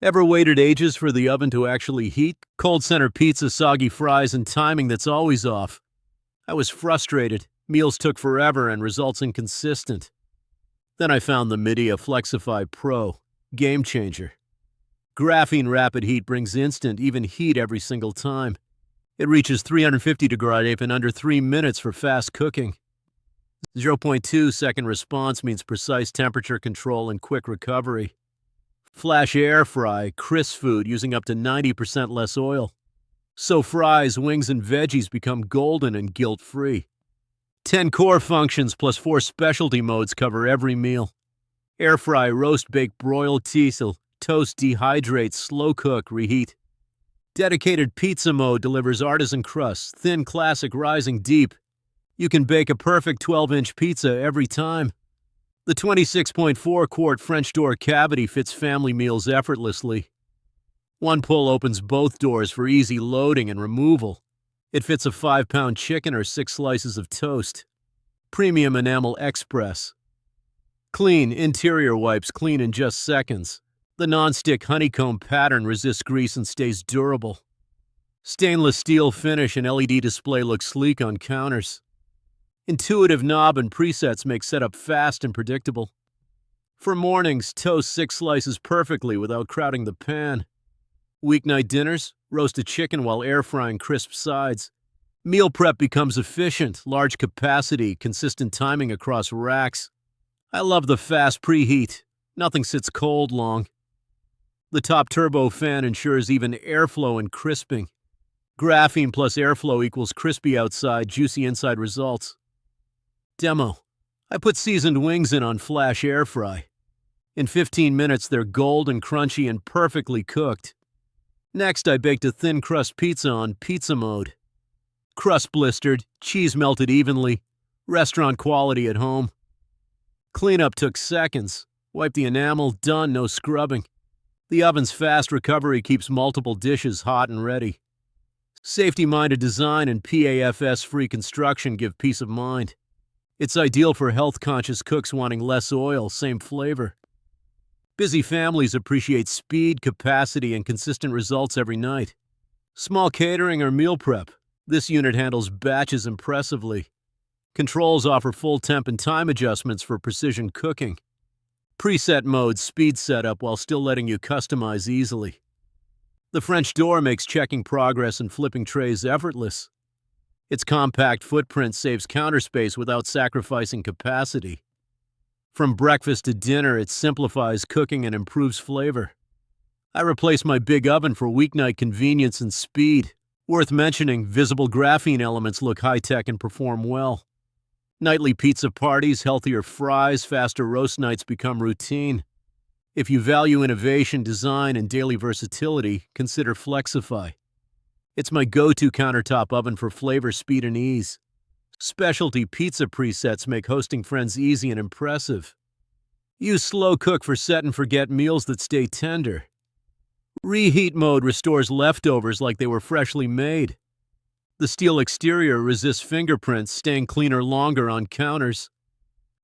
Ever waited ages for the oven to actually heat? Cold center pizza, soggy fries, and timing that's always off. I was frustrated. Meals took forever and results inconsistent. Then I found the Midea Flexify Pro. Game changer. Graphene rapid heat brings instant, even heat every single time. It reaches 350 degree in under 3 minutes for fast cooking. 0.2 second response means precise temperature control and quick recovery. Flash air fry, crisp food using up to 90% less oil. So fries, wings, and veggies become golden and guilt-free. 10 core functions plus 4 specialty modes cover every meal. Air fry, roast, bake, broil, teasel, toast, dehydrate, slow cook, reheat. Dedicated pizza mode delivers artisan crusts, thin, classic, rising deep. You can bake a perfect 12-inch pizza every time. The 26.4-quart French door cavity fits family meals effortlessly. One pull opens both doors for easy loading and removal. It fits a 5-pound chicken or 6 slices of toast. Premium enamel express. Clean interior wipes clean in just seconds. The non-stick honeycomb pattern resists grease and stays durable. Stainless steel finish and LED display look sleek on counters. Intuitive knob and presets make setup fast and predictable. For mornings, toast 6 slices perfectly without crowding the pan. Weeknight dinners, roast a chicken while air frying crisp sides. Meal prep becomes efficient, large capacity, consistent timing across racks. I love the fast preheat. Nothing sits cold long. The top turbo fan ensures even airflow and crisping. Graphene plus airflow equals crispy outside, juicy inside results. Demo. I put seasoned wings in on flash air fry. In 15 minutes, they're golden, crunchy, and perfectly cooked. Next, I baked a thin crust pizza on pizza mode. Crust blistered, cheese melted evenly, restaurant quality at home. Cleanup took seconds. Wipe the enamel, done, no scrubbing. The oven's fast recovery keeps multiple dishes hot and ready. Safety-minded design and PAFS-free construction give peace of mind. It's ideal for health-conscious cooks wanting less oil, same flavor. Busy families appreciate speed, capacity, and consistent results every night. Small catering or meal prep. This unit handles batches impressively. Controls offer full temp and time adjustments for precision cooking. Preset mode speed setup while still letting you customize easily. The French door makes checking progress and flipping trays effortless. Its compact footprint saves counter space without sacrificing capacity. From breakfast to dinner, it simplifies cooking and improves flavor. I replaced my big oven for weeknight convenience and speed. Worth mentioning, visible graphene elements look high-tech and perform well. Nightly pizza parties, healthier fries, faster roast nights become routine. If you value innovation, design, and daily versatility, consider Flexify. It's my go-to countertop oven for flavor, speed, and ease. Specialty pizza presets make hosting friends easy and impressive. Use slow cook for set-and-forget meals that stay tender. Reheat mode restores leftovers like they were freshly made. The steel exterior resists fingerprints, staying cleaner longer on counters.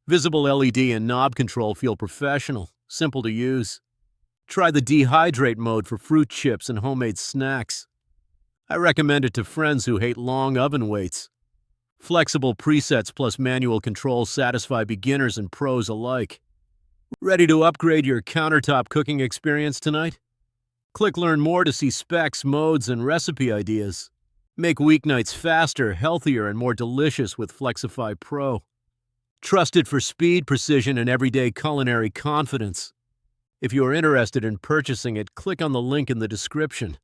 Visible LED and knob control feel professional, simple to use. Try the Dehydrate mode for fruit chips and homemade snacks. I recommend it to friends who hate long oven waits. Flexible presets plus manual controls satisfy beginners and pros alike. Ready to upgrade your countertop cooking experience tonight? Click Learn More to see specs, modes, and recipe ideas. Make weeknights faster, healthier, and more delicious with Flexify Pro. Trusted for speed, precision, and everyday culinary confidence. If you are interested in purchasing it, click on the link in the description.